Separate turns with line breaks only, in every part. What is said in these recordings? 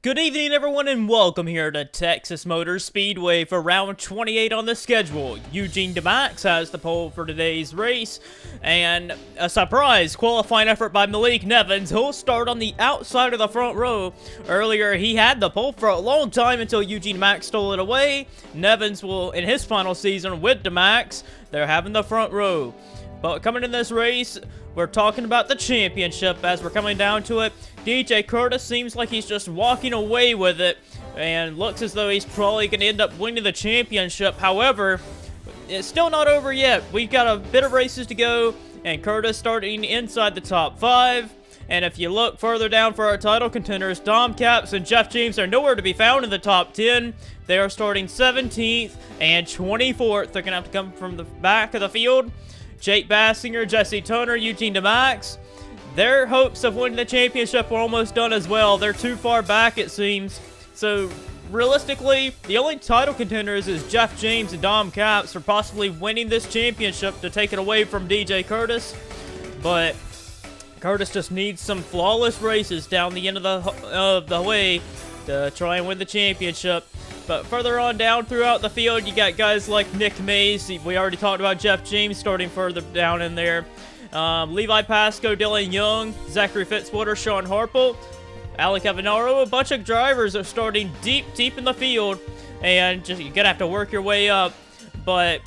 Good evening, everyone, and welcome here to Texas Motor Speedway for round 28 on the schedule. Eugene DeMax has the pole for today's race, and a surprise qualifying effort by Malik Nevins. He'll start on the outside of the front row. Earlier, he had the pole for a long time until Eugene DeMax stole it away. Nevins will, in his final season with DeMax, they're having the front row. But coming in this race, we're talking about the championship as we're coming down to it. DJ Curtis seems like he's just walking away with it and looks as though he's probably going to end up winning the championship. However, it's still not over yet. We've got a bit of races to go, and Curtis starting inside the top 5. And if you look further down for our title contenders, Dom Capps and Jeff James are nowhere to be found in the top 10. They are starting 17th and 24th. They're going to have to come from the back of the field. Jake Bassinger, Jesse Toner, Eugene DeMax. Their hopes of winning the championship are almost done as well. They're too far back, it seems. So, realistically, the only title contenders is Jeff James and Dom Capps for possibly winning this championship to take it away from DJ Curtis. But Curtis just needs some flawless races down the end of the way to try and win the championship. But further on down throughout the field, you got guys like Nick Mays. We already talked about Jeff James starting further down in there. Levi Pasco, Dylan Young, Zachary Fitzwater, Sean Harple, Alec Avenaro. A bunch of drivers are starting deep in the field, and just you're gonna have to work your way up. But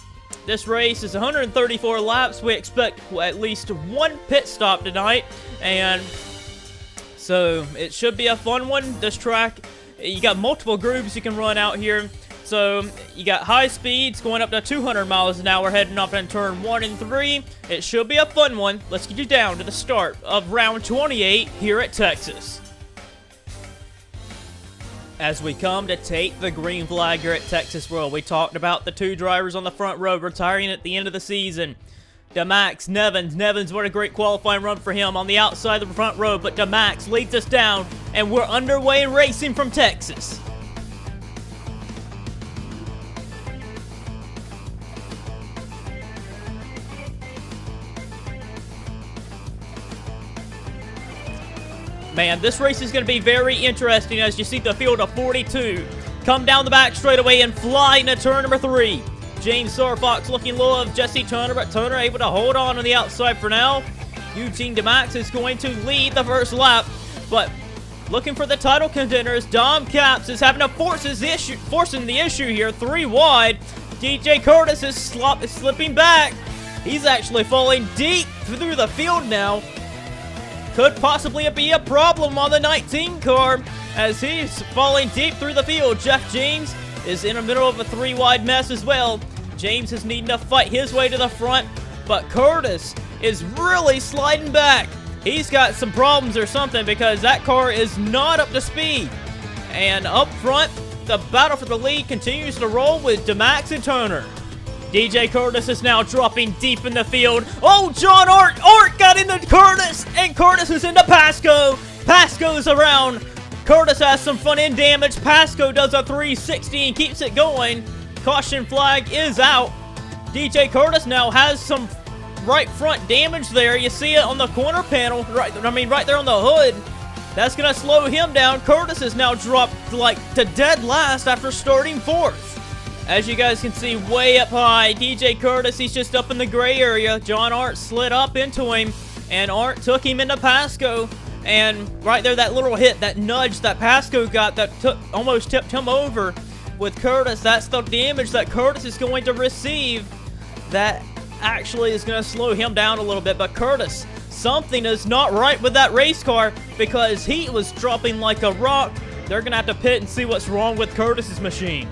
this race is 134 laps. We expect at least one pit stop tonight, and so it should be a fun one. This track, you got multiple grooves you can run out here. So, you got high speeds going up to 200 miles an hour heading off in turn 1 and 3. It should be a fun one. Let's get you down to the start of round 28 here at Texas. As we come to take the green flag here at Texas World, we talked about the two drivers on the front row retiring at the end of the season. DeMax, Nevins, what a great qualifying run for him on the outside of the front row, but DeMax leads us down, and we're underway and racing from Texas. Man, this race is going to be very interesting as you see the field of 42 come down the back straightaway and fly into turn number 3. James Sarfox looking low of Jesse Turner, but Turner able to hold on the outside for now. Eugene DeMax is going to lead the first lap, but looking for the title contenders, Dom Capps is having to forcing the issue here, 3 wide. DJ Curtis is slipping back. He's actually falling deep through the field now. Could possibly be a problem on the 19 car as he's falling deep through the field. Jeff James is in the middle of a 3 wide mess as well. James is needing to fight his way to the front, but Curtis is really sliding back. He's got some problems or something because that car is not up to speed. And up front, the battle for the lead continues to roll with DeMax and Turner. DJ Curtis is now dropping deep in the field. Oh, John Art! Art got into Curtis, and Curtis is into Pasco. Pasco's around. Curtis has some front end damage. Pasco does a 360 and keeps it going. Caution flag is out. DJ Curtis now has some right front damage there. You see it on the corner panel, right there on the hood. That's going to slow him down. Curtis is now dropped like to dead last after starting 4th. As you guys can see, way up high, DJ Curtis, he's just up in the gray area. John Art slid up into him, and Art took him into Pasco. And right there, that little hit, that nudge that Pasco got that almost tipped him over with Curtis, that's the damage that Curtis is going to receive. That actually is going to slow him down a little bit. But Curtis, something is not right with that race car because he was dropping like a rock. They're going to have to pit and see what's wrong with Curtis's machine.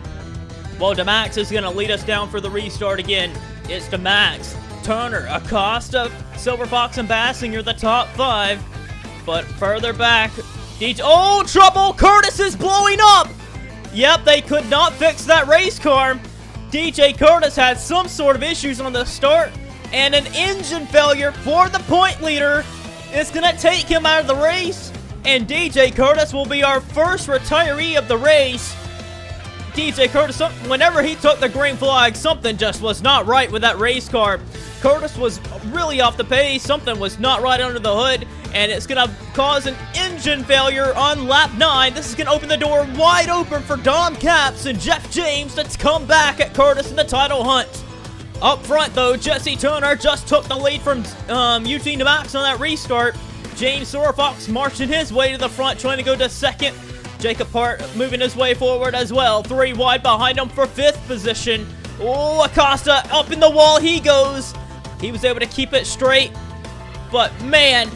Well, DeMax is going to lead us down for the restart again. It's DeMax, Turner, Acosta, Silver Fox, and Bassinger, the top 5. But further back, oh, trouble! Curtis is blowing up! Yep, they could not fix that race car. DJ Curtis had some sort of issues on the start, and an engine failure for the point leader is going to take him out of the race. And DJ Curtis will be our first retiree of the race. DJ Curtis, whenever he took the green flag, something just was not right with that race car. Curtis was really off the pace. Something was not right under the hood, and it's going to cause an engine failure on lap 9. This is going to open the door wide open for Dom Capps and Jeff James to come back at Curtis in the title hunt. Up front, though, Jesse Turner just took the lead from Eugene Max on that restart. James Fox marching his way to the front, trying to go to second. Jacob Hart moving his way forward as well. 3 wide behind him for 5th position. Oh, Acosta up in the wall he goes. He was able to keep it straight. But, man,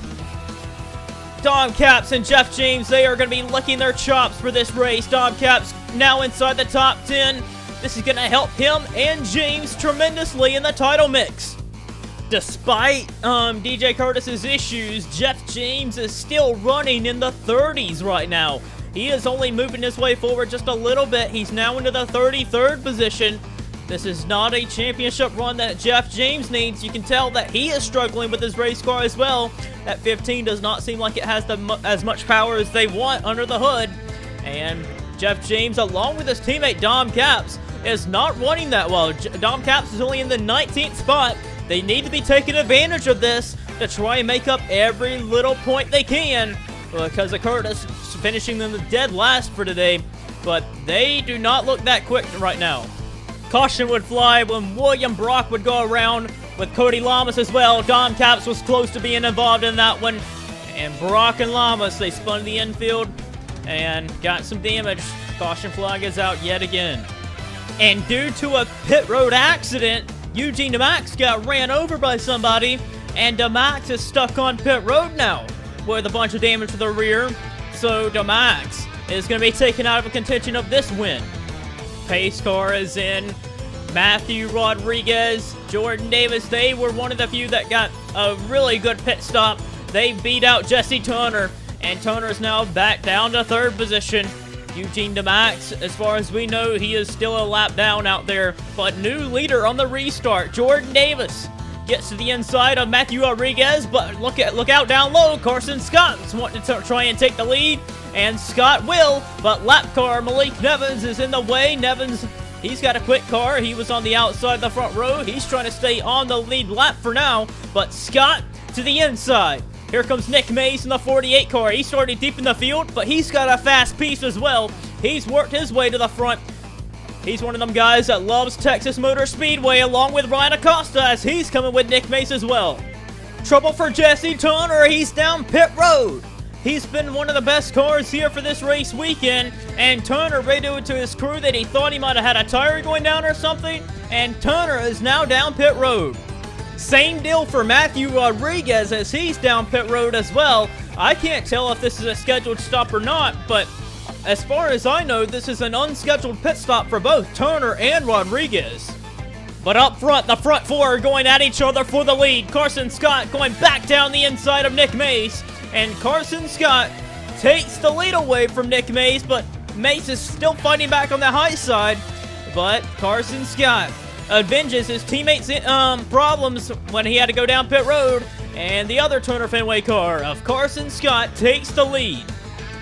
Dom Capps and Jeff James, they are going to be licking their chops for this race. Dom Capps now inside the top 10. This is going to help him and James tremendously in the title mix. Despite DJ Curtis's issues, Jeff James is still running in the 30s right now. He is only moving his way forward just a little bit. He's now into the 33rd position. This is not a championship run that Jeff James needs. You can tell that he is struggling with his race car as well. That 15 does not seem like it has as much power as they want under the hood. And Jeff James, along with his teammate Dom Capps, is not running that well. Dom Capps is only in the 19th spot. They need to be taking advantage of this to try and make up every little point they can, because of Curtis finishing them dead last for today. But they do not look that quick right now. Caution would fly when William Brock would go around with Cody Lamas as well. Dom Capps was close to being involved in that one. And Brock and Lamas, they spun the infield and got some damage. Caution flag is out yet again. And due to a pit road accident, Eugene DeMax got ran over by somebody, and DeMax is stuck on pit road now with a bunch of damage to the rear. So DeMax is going to be taken out of contention of this win. Pace car is in. Matthew Rodriguez, Jordan Davis, they were one of the few that got a really good pit stop. They beat out Jesse Turner, and Turner is now back down to 3rd position. Eugene DeMax, as far as we know, he is still a lap down out there. But new leader on the restart, Jordan Davis, gets to the inside of Matthew Rodriguez, but look out down low. Carson Scott's wanting to try and take the lead, and Scott will, but lap car Malik Nevins is in the way. Nevins, he's got a quick car. He was on the outside of the front row. He's trying to stay on the lead lap for now, but Scott to the inside. Here comes Nick Mays in the 48 car. He started deep in the field, but he's got a fast piece as well. He's worked his way to the front. He's one of them guys that loves Texas Motor Speedway, along with Ryan Acosta, as he's coming with Nick Mace as well. Trouble for Jesse Turner. He's down pit road. He's been one of the best cars here for this race weekend, and Turner radioed to his crew that he thought he might have had a tire going down or something, and Turner is now down pit road. Same deal for Matthew Rodriguez, as he's down pit road as well. I can't tell if this is a scheduled stop or not, but as far as I know, this is an unscheduled pit stop for both Turner and Rodriguez. But up front, the front four are going at each other for the lead. Carson Scott going back down the inside of Nick Mace, and Carson Scott takes the lead away from Nick Mace, but Mace is still fighting back on the high side. But Carson Scott avenges his teammates' problems when he had to go down pit road, and the other Turner Fenway car of Carson Scott takes the lead.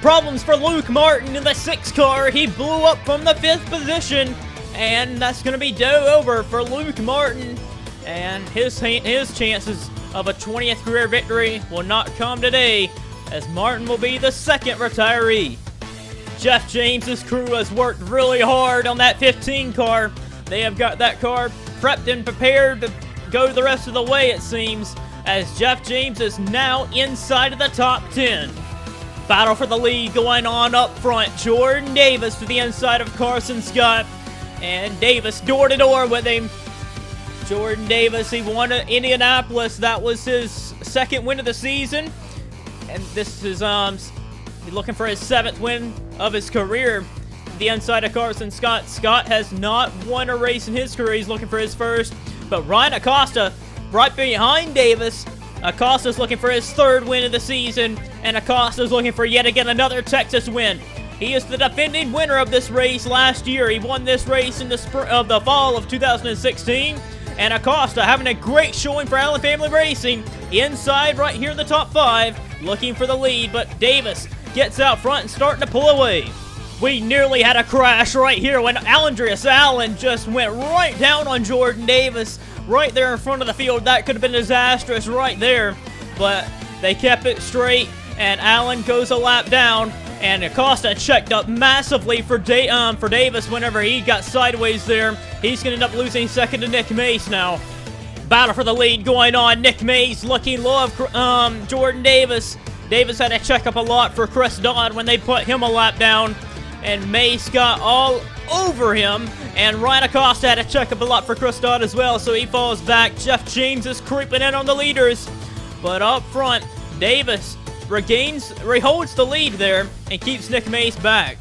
Problems for Luke Martin in the 6 car. He blew up from the 5th position, and that's going to be over for Luke Martin, and his chances of a 20th career victory will not come today, as Martin will be the 2nd retiree. Jeff James's crew has worked really hard on that 15 car. They have got that car prepped and prepared to go the rest of the way, it seems, as Jeff James is now inside of the top 10. Battle for the lead going on up front. Jordan Davis to the inside of Carson Scott, and Davis door to door with him. Jordan Davis, he won at Indianapolis. That was his 2nd win of the season, and this is he's looking for his 7th win of his career. The inside of Carson Scott. Scott has not won a race in his career. He's looking for his 1st. But Ryan Acosta right behind Davis. Acosta's looking for his 3rd win of the season, and Acosta's looking for yet again another Texas win. He is the defending winner of this race last year. He won this race in the fall of 2016. And Acosta having a great showing for Allen Family Racing. Inside right here in the top 5, looking for the lead, but Davis gets out front and starting to pull away. We nearly had a crash right here when Andreas Allen just went right down on Jordan Davis right there in front of the field. That could have been disastrous right there. But They kept it straight, and Allen goes a lap down, and Acosta checked up massively for Davis whenever he got sideways there. He's going to end up losing second to Nick Mace now. Battle for the lead going on. Nick Mace looking low of Jordan Davis. Davis had to check up a lot for Chris Dodd when they put him a lap down, and Mace got all over him, and Ryan Acosta had to check up a lot for Chris Dodd as well, so he falls back. Jeff James is creeping in on the leaders, but up front, Davis reholds the lead there and keeps Nick Mace back.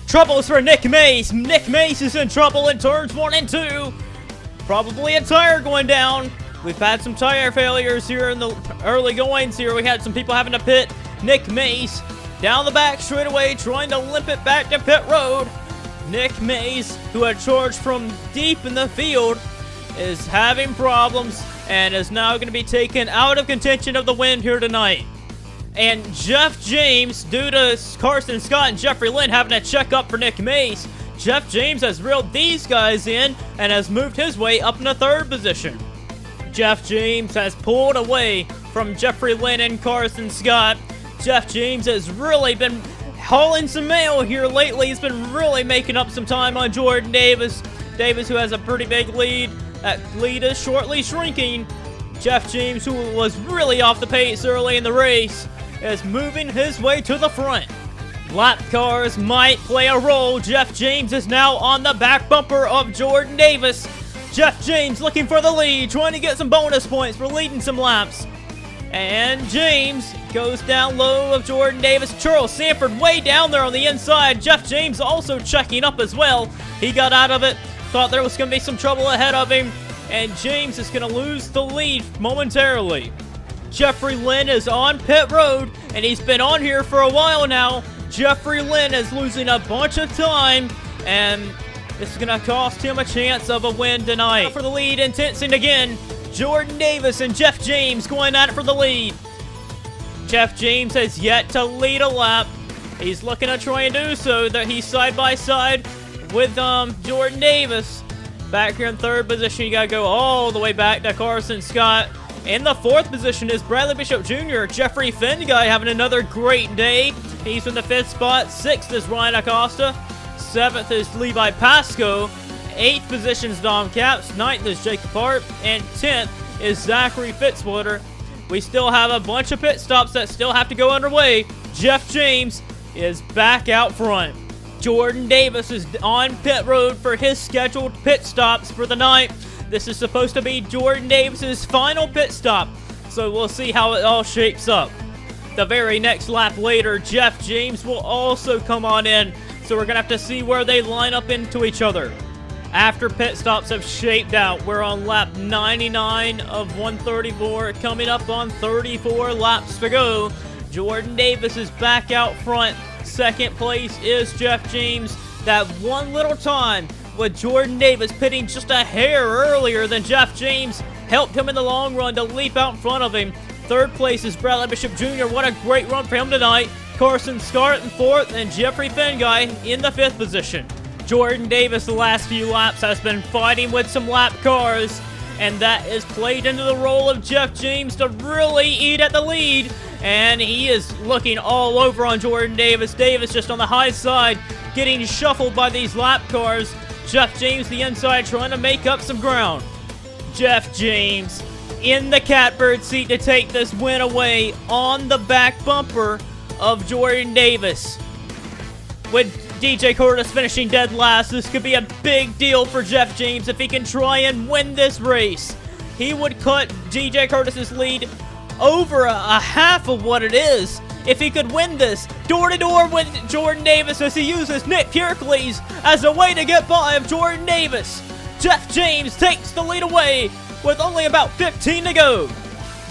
Troubles for Nick Mace. Nick Mace is in trouble in turns 1 and 2. Probably a tire going down. We've had some tire failures here in the early goings here. We had some people having to pit. Nick Mace down the back straightaway, trying to limp it back to pit road. Nick Mace, who had charged from deep in the field, is having problems and is now going to be taken out of contention of the win here tonight. And Jeff James, due to Carson Scott and Jeffrey Lynn having to check up for Nick Mace, Jeff James has reeled these guys in and has moved his way up in the 3rd position. Jeff James has pulled away from Jeffrey Lynn and Carson Scott. Jeff James has really been hauling some mail here lately. He's been really making up some time on Jordan Davis. Davis, who has a pretty big lead. That lead is shortly shrinking. Jeff James, who was really off the pace early in the race, is moving his way to the front. Lap cars might play a role. Jeff James is now on the back bumper of Jordan Davis. Jeff James looking for the lead, trying to get some bonus points for leading some laps. And James goes down low of Jordan Davis. Charles Sanford way down there on the inside. Jeff James also checking up as well. He got out of it. Thought there was going to be some trouble ahead of him. And James is going to lose the lead momentarily. Jeffrey Lynn is on pit road, and he's been on here for a while now. Jeffrey Lynn is losing a bunch of time, and this is going to cost him a chance of a win tonight. For the lead, intensing again. Jordan Davis and Jeff James going at it for the lead. Jeff James has yet to lead a lap. He's looking to try and do so. That he's side by side with Jordan Davis. Back here in 3rd position, you got to go all the way back to Carson Scott. In the 4th position is Bradley Bishop Jr. Jeffrey Finguy having another great day. He's in the 5th spot. 6th is Ryan Acosta. 7th is Levi Pasco. 8th position is Dom Capps. 9th is Jacob Hart. And 10th is Zachary Fitzwater. We still have a bunch of pit stops that still have to go underway. Jeff James is back out front. Jordan Davis is on pit road for his scheduled pit stops for the night. This is supposed to be Jordan Davis's final pit stop, so we'll see how it all shapes up. The very next lap later, Jeff James will also come on in, so we're going to have to see where they line up into each other. After pit stops have shaped out, we're on lap 99 of 134, coming up on 34 laps to go. Jordan Davis is back out front. 2nd place is Jeff James. That one little time with Jordan Davis pitting just a hair earlier than Jeff James helped him in the long run to leap out in front of him. 3rd place is Bradley Bishop Jr. What a great run for him tonight. Carson Scott in 4th and Jeffrey Finguy in the 5th position. Jordan Davis the last few laps has been fighting with some lap cars, and that is played into the role of Jeff James to really eat at the lead, and he is looking all over on Jordan Davis. Davis just on the high side, getting shuffled by these lap cars. Jeff James the inside trying to make up some ground. Jeff James in the catbird seat to take this win away on the back bumper of Jordan Davis. With DJ Curtis finishing dead last, this could be a big deal for Jeff James if he can try and win this race. He would cut DJ Curtis's lead over a half of what it is if he could win this door-to-door with Jordan Davis as he uses Nick Kierkeles as a way to get by of Jordan Davis. Jeff James takes the lead away with only about 15 to go.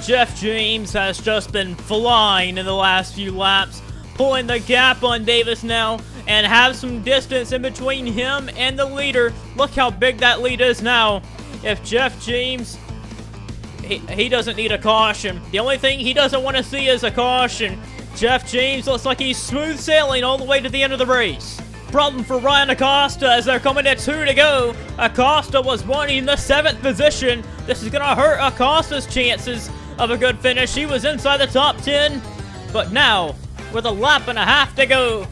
Jeff James has just been flying in the last few laps, pulling the gap on Davis now and have some distance in between him and the leader. Look how big that lead is now. If Jeff James, he doesn't need a caution. The only thing he doesn't want to see is a caution. Jeff James looks like he's smooth sailing all the way to the end of the race. Problem for Ryan Acosta as they're coming to 2 to go. Acosta was running in the 7th position. This is going to hurt Acosta's chances of a good finish. He was inside the top 10, but now, with a lap and a half to go,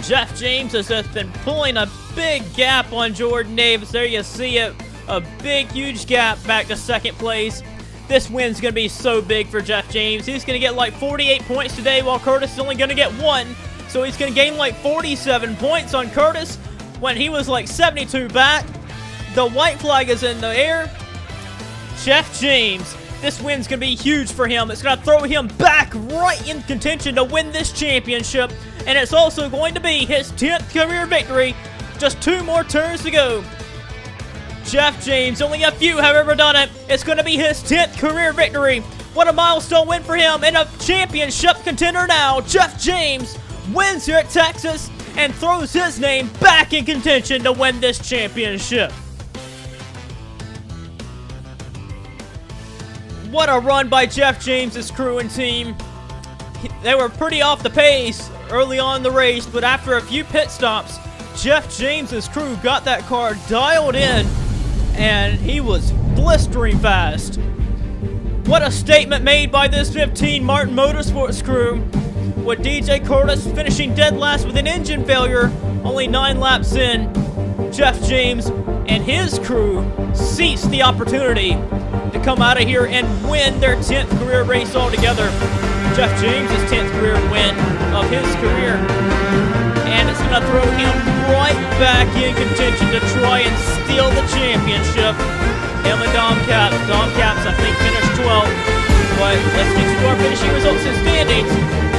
Jeff James has just been pulling a big gap on Jordan Davis. There you see it. A big, huge gap back to second place. This win's going to be so big for Jeff James. He's going to get like 48 points today, while Curtis is only going to get 1. So he's going to gain like 47 points on Curtis when he was like 72 back. The white flag is in the air. Jeff James, this win's going to be huge for him. It's going to throw him back right in contention to win this championship. And it's also going to be his 10th career victory. Just 2 more turns to go. Jeff James, only a few have ever done it. It's going to be his 10th career victory. What a milestone win for him, and a championship contender now. Jeff James wins here at Texas and throws his name back in contention to win this championship. What a run by Jeff James's crew and team. They were pretty off the pace early on in the race, but after a few pit stops, Jeff James's crew got that car dialed in, and he was blistering fast. What a statement made by this 15 Martin Motorsports crew, with DJ Curtis finishing dead last with an engine failure, only 9 laps in. Jeff James and his crew seized the opportunity to come out of here and win their 10th career race altogether. Jeff James' 10th career win of his career. And it's going to throw him right back in contention to try and steal the championship. Him and Dom Capps. Dom Capps, I think, finished 12th. But let's get to our finishing results and standings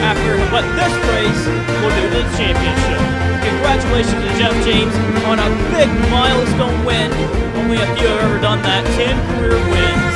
after what this race will do to the championship. Congratulations to Jeff James on a big milestone win. Only a few have ever done that. 10 career wins.